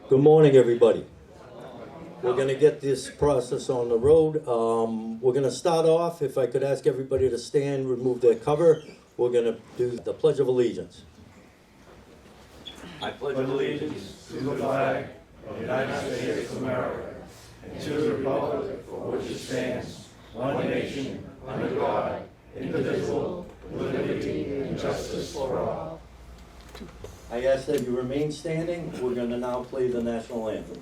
Good morning, everybody. We're going to get this process on the road. We're going to start off, if I could ask everybody to stand, remove their cover. We're going to do the Pledge of Allegiance. I pledge allegiance to the flag of the United States of America and to the republic for which it stands, one nation, under God, indivisible, with liberty and justice for all. I ask that you remain standing. We're going to now play the national anthem.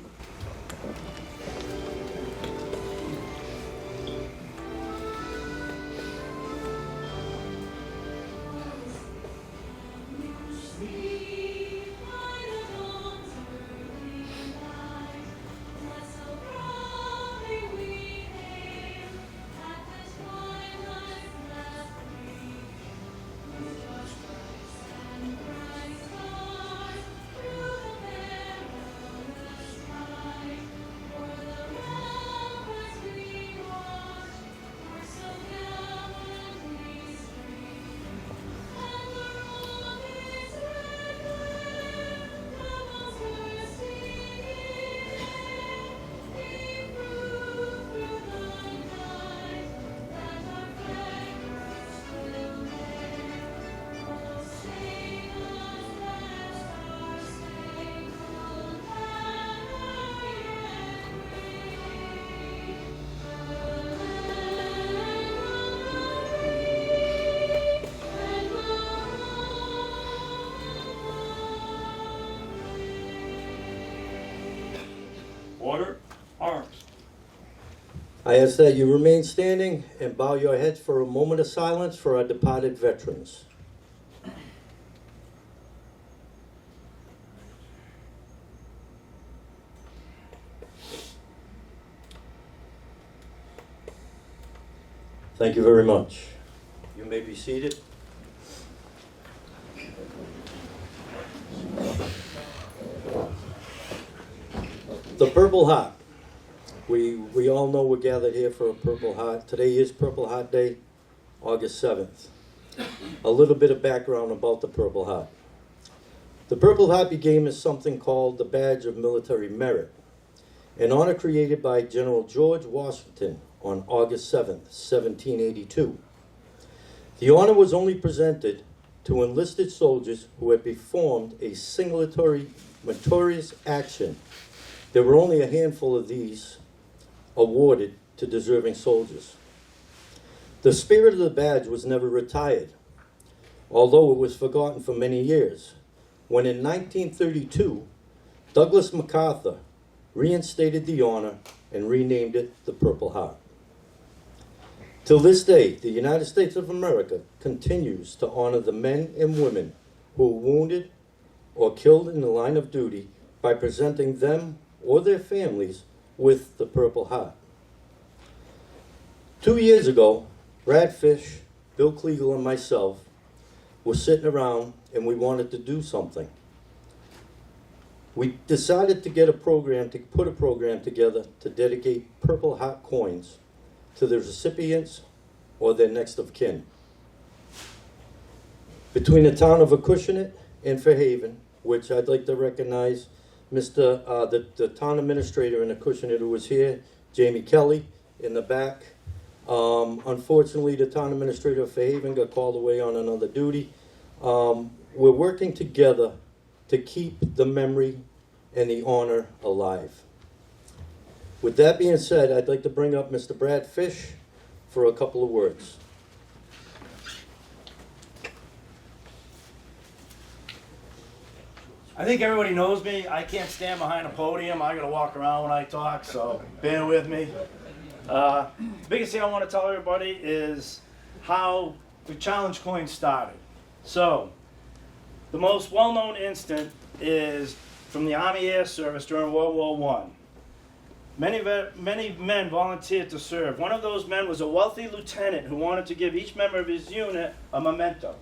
Order, arms. I ask that you remain standing and bow your heads for a moment of silence for our departed veterans. Thank you very much. You may be seated. The Purple Heart. We all know we're gathered here for a Purple Heart. Today is Purple Heart Day, August 7th. A little bit of background about the Purple Heart. The Purple Heart began as something called the Badge of Military Merit, an honor created by General George Washington on August 7th, 1782. The honor was only presented to enlisted soldiers who had performed a singularly meritorious action. There were only a handful of these awarded to deserving soldiers. The spirit of the badge was never retired, although it was forgotten for many years, when in 1932, Douglas MacArthur reinstated the honor and renamed it the Purple Heart. Till this day, the United States of America continues to honor the men and women who were wounded or killed in the line of duty by presenting them or their families with the Purple Heart. 2 years ago, Brad Fish, Bill Kliegel, and myself were sitting around and we wanted to do something. We decided to put a program together to dedicate Purple Heart coins to the recipients or their next of kin. Between the town of Acushnet and Fairhaven, which I'd like to recognize the town administrator in Acushnet who was here, Jamie Kelly, in the back. Unfortunately, the town administrator of Fairhaven got called away on another duty. We're working together to keep the memory and the honor alive. With that being said, I'd like to bring up Mr. Brad Fish for a couple of words. I think everybody knows me. I can't stand behind a podium. I gotta walk around when I talk, so bear with me. The biggest thing I want to tell everybody is how the challenge coin started. So, the most well-known instant is from the Army Air Service during World War I. Many men volunteered to serve. One of those men was a wealthy lieutenant who wanted to give each member of his unit a memento.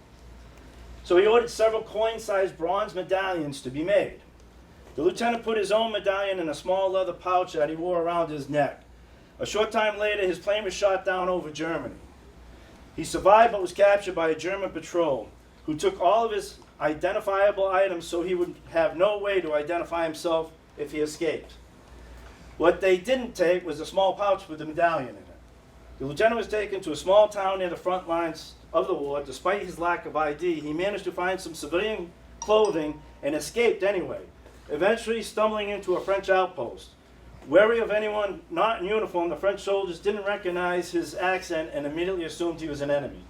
So he ordered several coin-sized bronze medallions to be made. The lieutenant put his own medallion in a small leather pouch that he wore around his neck. A short time later, his plane was shot down over Germany. He survived but was captured by a German patrol who took all of his identifiable items so he would have no way to identify himself if he escaped. What they didn't take was a small pouch with the medallion in it. The lieutenant was taken to a small town near the front lines of the war. Despite his lack of ID, he managed to find some civilian clothing and escaped anyway, eventually stumbling into a French outpost. Wary of anyone not in uniform, the French soldiers didn't recognize his accent and immediately assumed he was an enemy.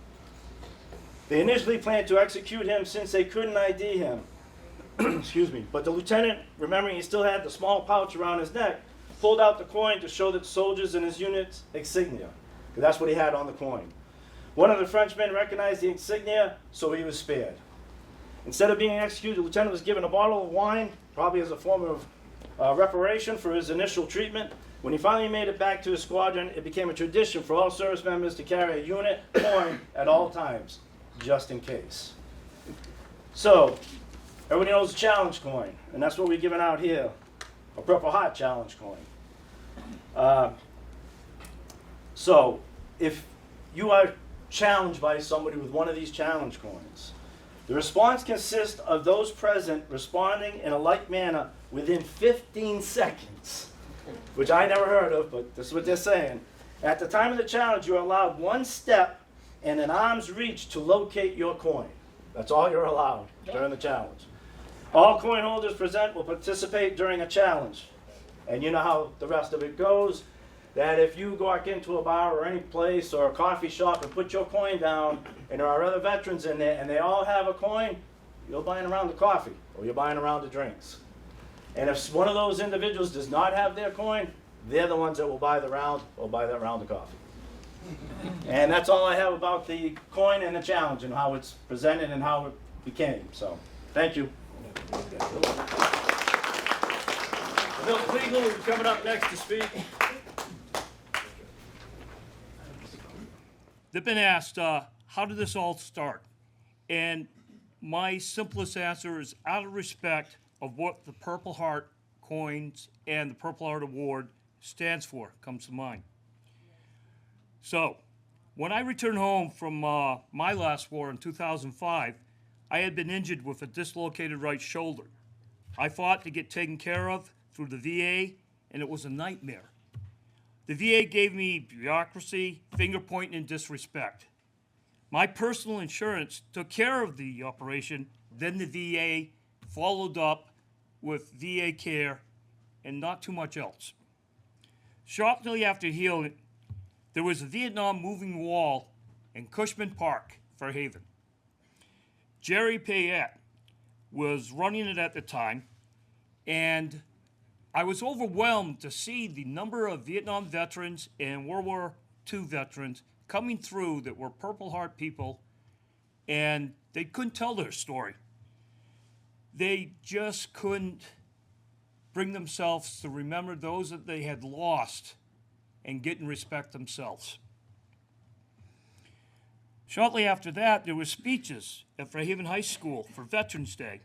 They initially planned to execute him since they couldn't ID him. Excuse me. But the lieutenant, remembering he still had the small pouch around his neck, pulled out the coin to show the soldiers in his unit's insignia. That's what he had on the coin. One of the Frenchmen recognized the insignia, so he was spared. Instead of being executed, the lieutenant was given a bottle of wine, probably as a form of reparation for his initial treatment. When he finally made it back to his squadron, it became a tradition for all service members to carry a unit coin at all times, just in case. So, everybody knows the challenge coin, and that's what we're giving out here, a Purple Heart challenge coin. So, if you are challenged by somebody with one of these challenge coins, the response consists of those present responding in a like manner within 15 seconds, which I never heard of, but this is what they're saying. At the time of the challenge, you are allowed one step and an arm's reach to locate your coin. That's all you're allowed during the challenge. All coin holders present will participate during a challenge. And you know how the rest of it goes, that if you walk into a bar or any place or a coffee shop and put your coin down and there are other veterans in there and they all have a coin, you're buying a round of coffee or you're buying a round of drinks. And if one of those individuals does not have their coin, they're the ones that will buy the round or buy that round of coffee. And that's all I have about the coin and the challenge and how it's presented and how it became. So, thank you. Bill Kliegel will be coming up next to speak. They've been asked, how did this all start? And my simplest answer is out of respect of what the Purple Heart coins and the Purple Heart Award stands for, comes to mind. So, when I returned home from my last war in 2005, I had been injured with a dislocated right shoulder. I fought to get taken care of through the VA, and it was a nightmare. The VA gave me bureaucracy, finger pointing, and disrespect. My personal insurance took care of the operation, then the VA followed up with VA care and not too much else. Shortly after healing, there was a Vietnam moving wall in Acushnet Park, Fairhaven. Jerry Payette was running it at the time, and I was overwhelmed to see the number of Vietnam veterans and World War II veterans coming through that were Purple Heart people, and they couldn't tell their story. They just couldn't bring themselves to remember those that they had lost and get and respect themselves. Shortly after that, there were speeches at Fairhaven High School for Veterans Day.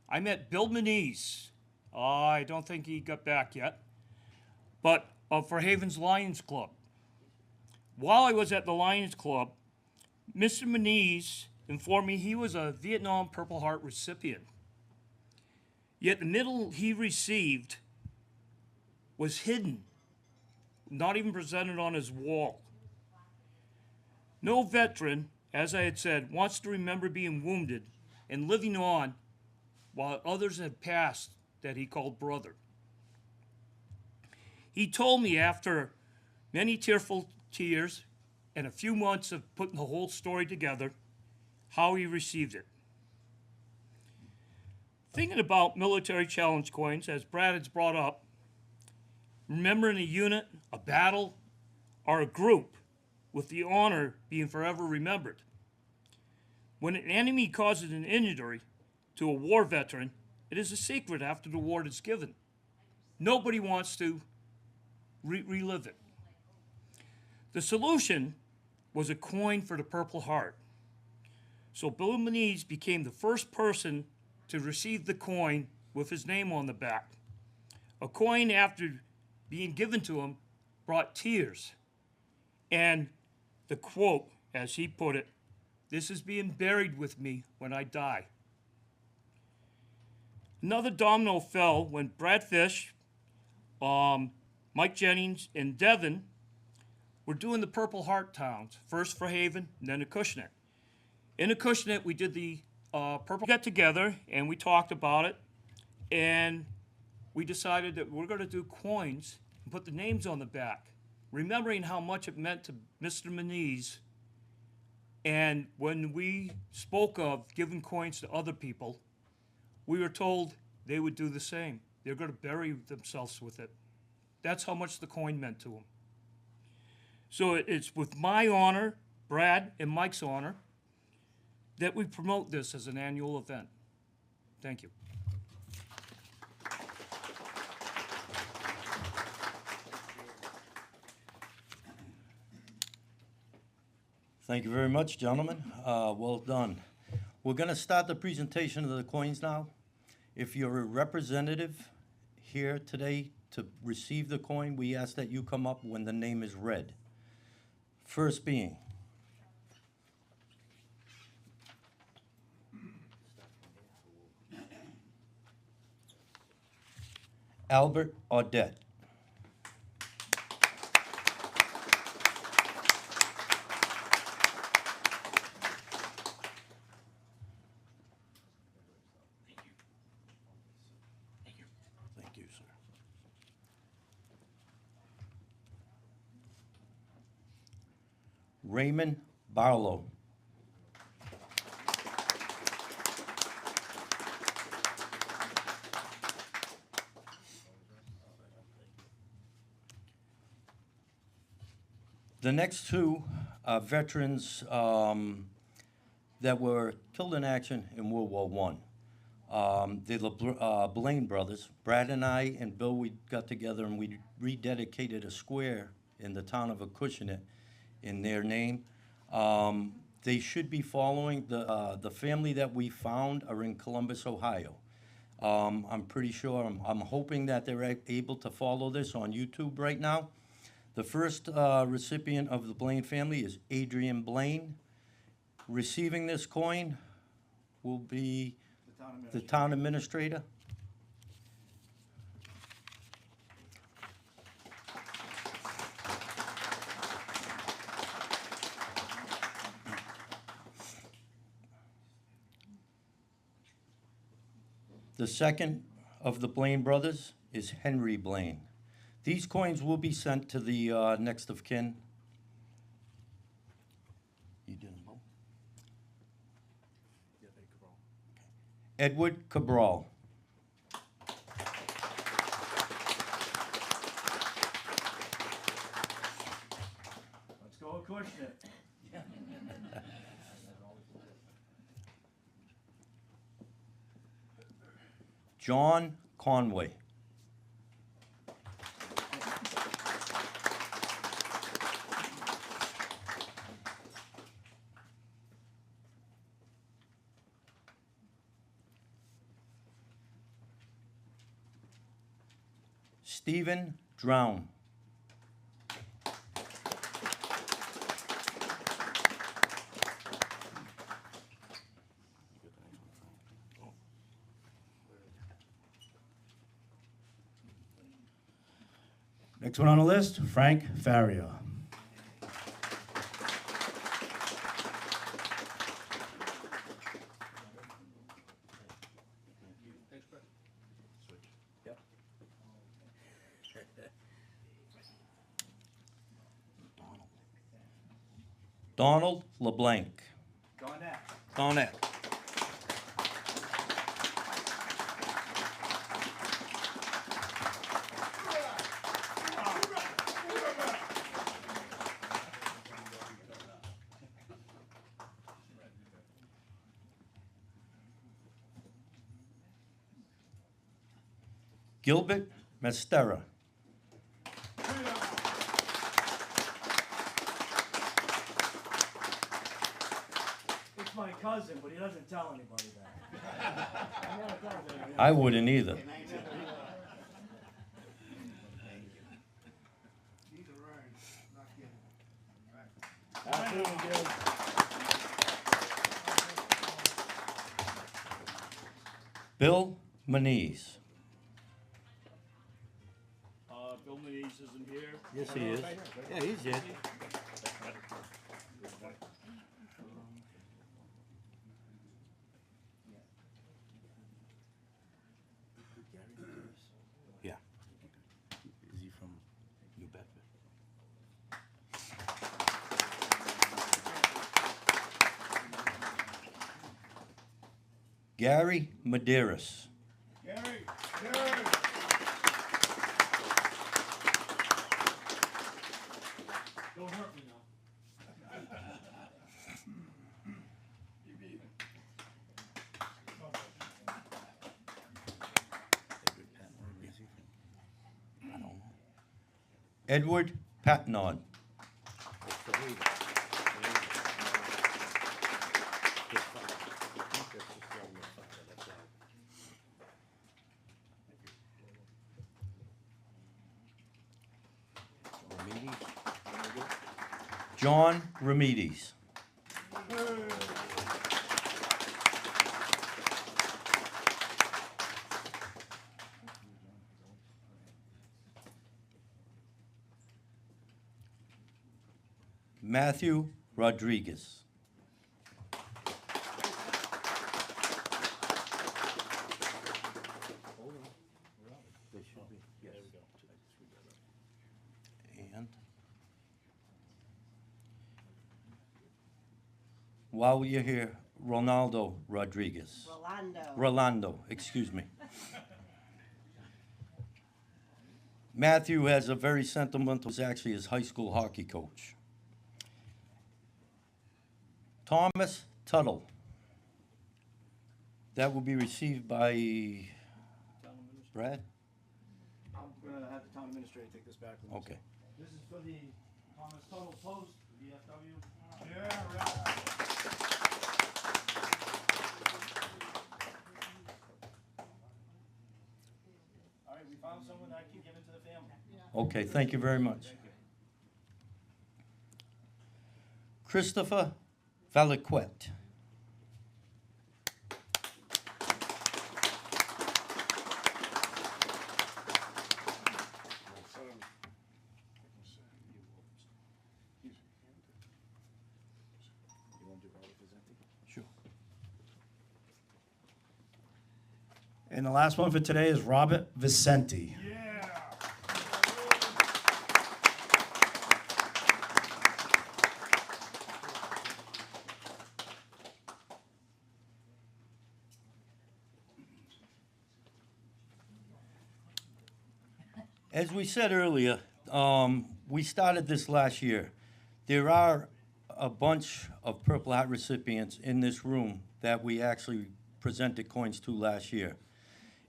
I met Bill Manise. I don't think he got back yet, but of Fairhaven's Lions Club. While I was at the Lions Club, Mr. Manise informed me he was a Vietnam Purple Heart recipient. Yet the medal he received was hidden, not even presented on his wall. No veteran, as I had said, wants to remember being wounded and living on while others had passed that he called brother. He told me after many tearful tears and a few months of putting the whole story together, how he received it. Thinking about military challenge coins, as Brad has brought up, remembering a unit, a battle, or a group with the honor being forever remembered. When an enemy causes an injury to a war veteran, it is a secret after the award is given. Nobody wants to relive it. The solution was a coin for the Purple Heart. So Bill Manise became the first person to receive the coin with his name on the back. A coin, after being given to him, brought tears. And the quote, as he put it, "This is being buried with me when I die." Another domino fell when Brad Fish, Mike Jennings, and Devin were doing the Purple Heart towns, first Fairhaven, and then Acushnet. In Acushnet, we did the Purple. We got together and we talked about it, and we decided that we're going to do coins and put the names on the back, remembering how much it meant to Mr. Manise. And when we spoke of giving coins to other people, we were told they would do the same. They're going to bury themselves with it. That's how much the coin meant to them. So it's with my honor, Brad and Mike's honor, that we promote this as an annual event. Thank you. Thank you very much, gentlemen. Well done. We're going to start the presentation of the coins now. If you're a representative here today to receive the coin, we ask that you come up when the name is read. First being Albert Audette. Thank you, sir. Raymond Barlow. The next two are veterans that were killed in action in World War I. The Blaine brothers, Brad and I and Bill, we got together and we rededicated a square in the town of Acushnet in their name. They should be following the family that we found are in Columbus, Ohio. I'm pretty sure, I'm hoping that they're able to follow this on YouTube right now. The first recipient of the Blaine family is Adrian Blaine. Receiving this coin will be the town administrator. The second of the Blaine brothers is Henry Blaine. These coins will be sent to the next of kin. You did them both? Edward Cabral. Let's go Acushnet. John Conway. Stephen Drown. Next one on the list, Frank Faria. Donald LeBlanc. Donette. Gilbert Mestera. It's my cousin, but he doesn't tell anybody that. I wouldn't either. Absolutely good. Bill Manise. Bill Manise isn't here. Yes, he is. Yeah, he's here. Yeah. Is he from New Bedford? Gary Medeiros. Gary. Don't hurt me now. I don't know. Edward Patnod. John Remedies. Matthew Rodriguez. And while you're here, Ronaldo Rodriguez. Rolando, excuse me. Matthew has a very sentimental, was actually his high school hockey coach. Thomas Tuttle. That will be received by Brad? I'm gonna have the town administrator take this back. Okay. This is for the Thomas Tuttle Post, VFW. Yeah, right. All right, we found someone that can give it to the family. Okay, thank you very much. Christopher Valiquette. Sure. And the last one for today is Robert Vicente. As we said earlier, we started this last year. There are a bunch of Purple Heart recipients in this room that we actually presented coins to last year.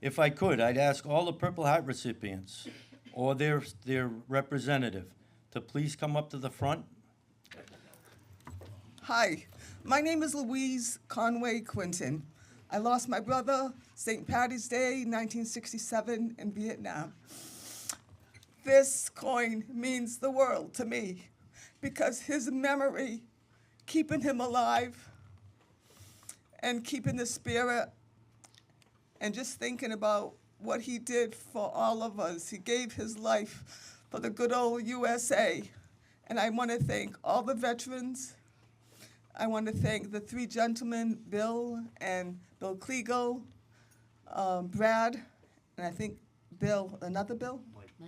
If I could, I'd ask all the Purple Heart recipients or their representative to please come up to the front. Hi, my name is Louise Conway Quinton. I lost my brother St. Patty's Day, 1967, in Vietnam. This coin means the world to me because his memory, keeping him alive and keeping the spirit and just thinking about what he did for all of us. He gave his life for the good old USA. And I want to thank all the veterans. I want to thank the three gentlemen, Bill and Bill Kliegel, Brad, and I think Bill, another Bill?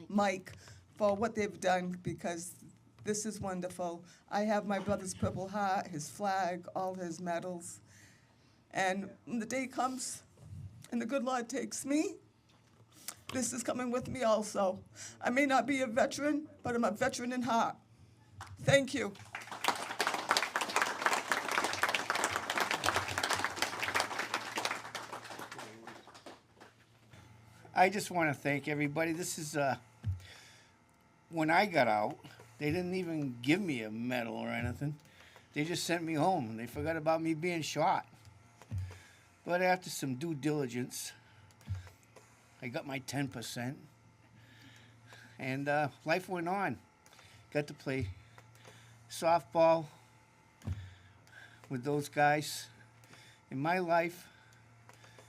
Mike, for what they've done because this is wonderful. I have my brother's Purple Heart, his flag, all his medals. And when the day comes and the good Lord takes me, this is coming with me also. I may not be a veteran, but I'm a veteran in heart. Thank you. I just want to thank everybody. This is, when I got out, they didn't even give me a medal or anything. They just sent me home. They forgot about me being shot. But after some due diligence, I got my 10%. And life went on. Got to play softball with those guys. And my life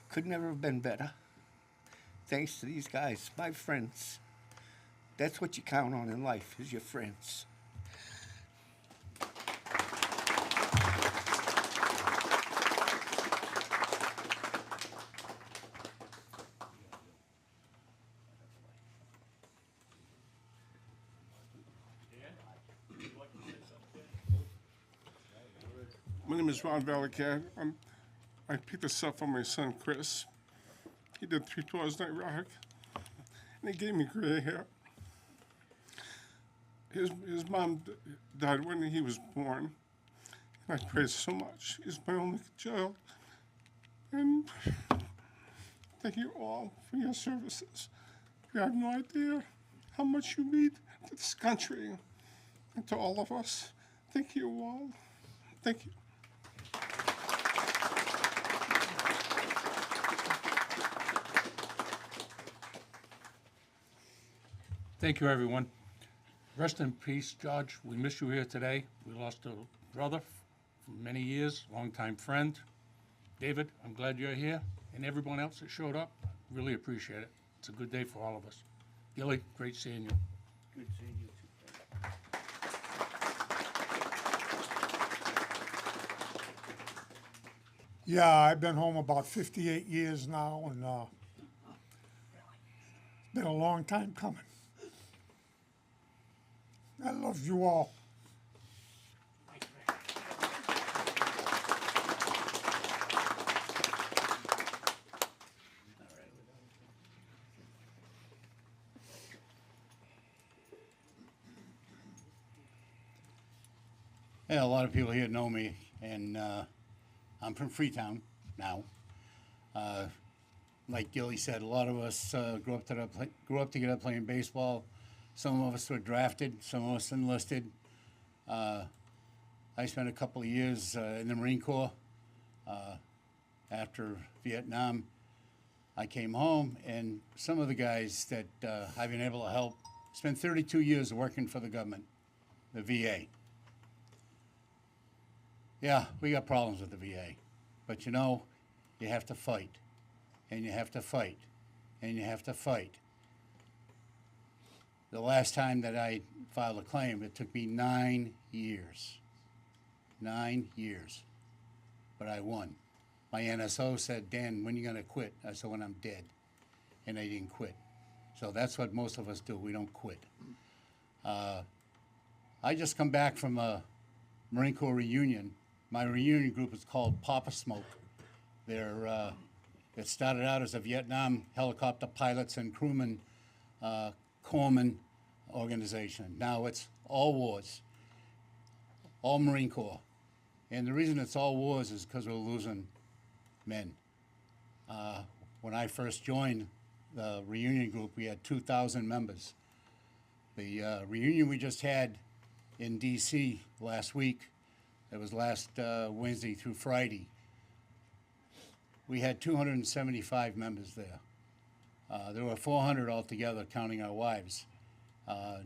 could never have been better. thanks to these guys, my friends. That's what you count on in life, is your friends. My name is Ron Valakat. I picked this up from my son Chris. He did 3 tours in Iraq, and he gave me gray hair. His mom died when he was born, and I pray so much. He's my only child, and thank you all for your services. You have no idea how much you mean to this country and to all of us. Thank you all. Thank you. Thank you, everyone. Rest in peace, George. We miss you here today. We lost a brother for many years, longtime friend. David, I'm glad you're here. And everyone else that showed up, really appreciate it. It's a good day for all of us. Gilly, great seeing you. Good seeing you too. Yeah, I've been home about 58 years now, and it's been a long time coming. I love you all. Yeah, a lot of people here know me, and I'm from Freetown now. Like Gilly said, a lot of us grew up together playing baseball. Some of us were drafted, some of us enlisted. I spent a couple of years in the Marine Corps. After Vietnam, I came home, and some of the guys that I've been able to help spent 32 years working for the government, the VA. Yeah, we got problems with the VA, but you know, you have to fight, and you have to fight, and you have to fight. The last time that I filed a claim, it took me 9 years. 9 years. But I won. My NSO said, Dan, when are you going to quit? I said, when I'm dead. And I didn't quit. So that's what most of us do. We don't quit. I just come back from a Marine Corps reunion. My reunion group is called Papa Smoke. It started out as a Vietnam helicopter pilots and crewmen corpsman organization. Now it's all wars, all Marine Corps. And the reason it's all wars is because we're losing men. When I first joined the reunion group, we had 2,000 members. The reunion we just had in D.C. last week, it was last Wednesday through Friday, we had 275 members there. There were 400 altogether, counting our wives. I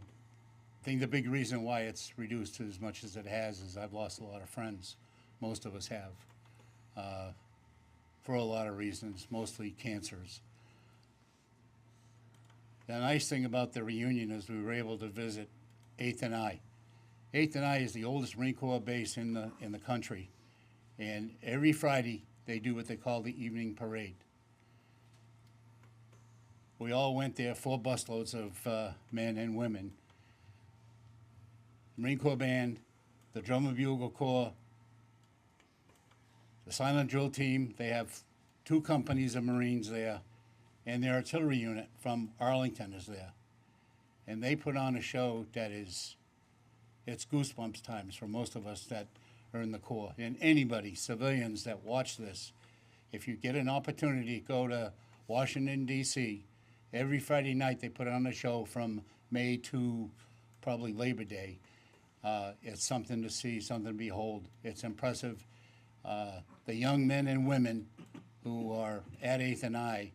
think the big reason why it's reduced as much as it has is I've lost a lot of friends. Most of us have, for a lot of reasons, mostly cancers. The nice thing about the reunion is we were able to visit 8th and I. 8th and I is the oldest Marine Corps base in the country. And every Friday, they do what they call the evening parade. We all went there, 4 busloads of men and women. Marine Corps Band, the Drum and Bugle Corps, the Silent Drill Team. They have 2 companies of Marines there, and their artillery unit from Arlington is there. And they put on a show that is, it's goosebumps times for most of us that are in the Corps. And anybody, civilians that watch this, if you get an opportunity, go to Washington, D.C., every Friday night they put on a show from May to probably Labor Day. It's something to see, something to behold. It's impressive. The young men and women who are at 8th and I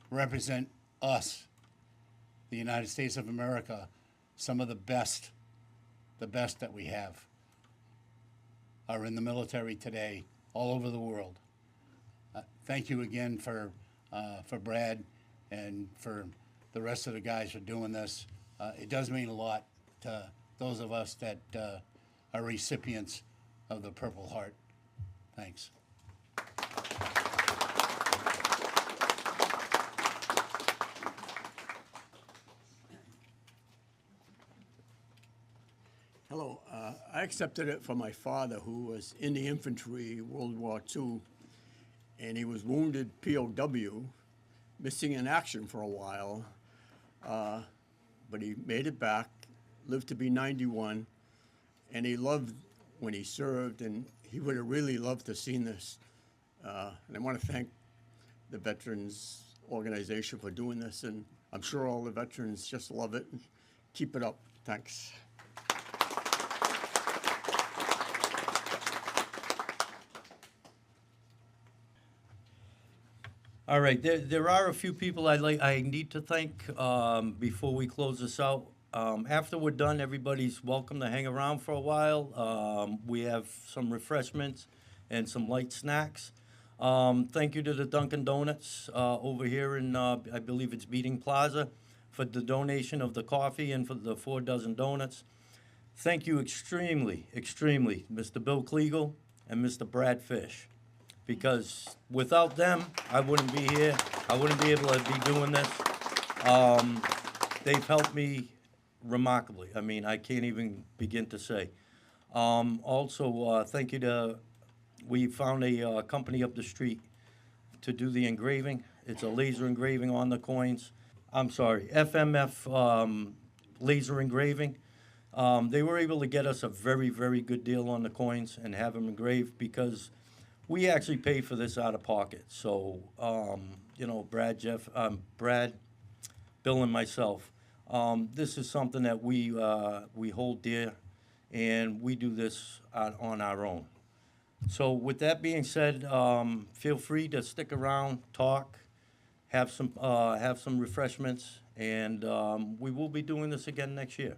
represent us, the United States of America, some of the best that we have are in the military today all over the world. Thank you again for Brad and for the rest of the guys for doing this. It does mean a lot to those of us that are recipients of the Purple Heart. Thanks. Hello. I accepted it from my father, who was in the infantry, World War II, and he was wounded POW, missing in action for a while, but he made it back, lived to be 91, and he loved when he served, and he would have really loved to have seen this. And I want to thank the Veterans Organization for doing this, and I'm sure all the veterans just love it. Keep it up. Thanks. All right, there are a few people I need to thank before we close this out. After we're done, everybody's welcome to hang around for a while. We have some refreshments and some light snacks. Thank you to the Dunkin' Donuts over here in, I believe it's Meeting Plaza, for the donation of the coffee and for the 4 dozen donuts. Thank you extremely, Mr. Bill Kliegel and Mr. Brad Fish, because without them, I wouldn't be here. I wouldn't be able to be doing this. They've helped me remarkably. I mean, I can't even begin to say. Also, thank you to, we found a company up the street to do the engraving. It's a laser engraving on the coins. I'm sorry, FMF laser engraving. They were able to get us a very, very good deal on the coins and have them engraved, because we actually pay for this out of pocket. So, you know, Brad, Bill, and myself, this is something that we hold dear, and we do this on our own. So with that being said, feel free to stick around, talk, have some refreshments, and we will be doing this again next year.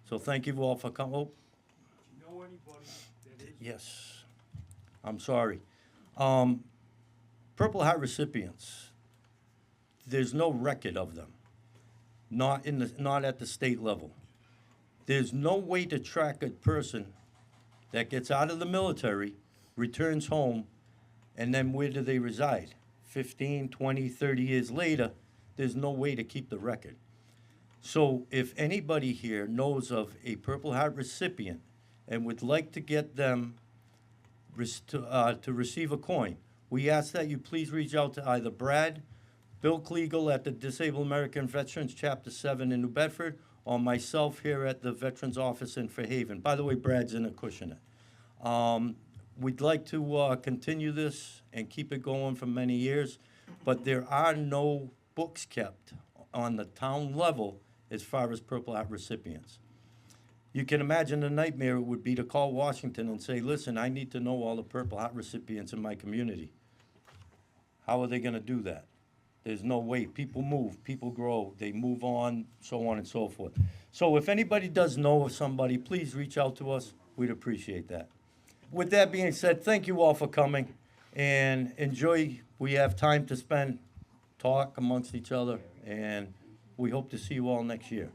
So thank you all for coming. Oh. Do you know anybody that is? Yes. I'm sorry. Purple Heart recipients, there's no record of them, not at the state level. There's no way to track a person that gets out of the military, returns home, and then where do they reside? 15, 20, 30 years later, there's no way to keep the record. So if anybody here knows of a Purple Heart recipient and would like to get them to receive a coin, we ask that you please reach out to either Brad, Bill Kliegel at the Disabled American Veterans Chapter 7 in New Bedford, or myself here at the Veterans Office in Fairhaven. By the way, Brad's in Acushnet. We'd like to continue this and keep it going for many years, but there are no books kept on the town level as far as Purple Heart recipients. You can imagine the nightmare it would be to call Washington and say, listen, I need to know all the Purple Heart recipients in my community. How are they going to do that? There's no way. People move, people grow, they move on, so on and so forth. So if anybody does know of somebody, please reach out to us. We'd appreciate that. With that being said, thank you all for coming, and enjoy. We have time to spend, talk amongst each other, and we hope to see you all next year.